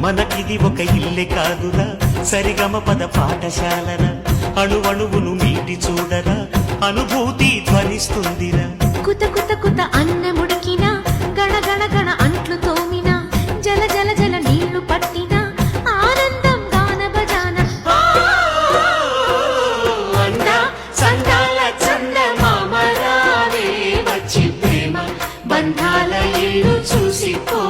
మనకిది ఒక ఇల్లే కాదురా, సరిగమ పద పాఠశాలరా. అణువణువును మీటి చూడరా, అనుభూతి ధ్వనిస్తుందిరా. కుత కుత కుత అన్నముడికినా, గణ గణ గణ అంట్లు తోమినా, జల జల జల నీళ్లు పట్టినా, ఆనందం గాన భజాన. సందాల చందమామ రావే వచ్చి ప్రేమ బంధాల ఇల్లు చూసిపో.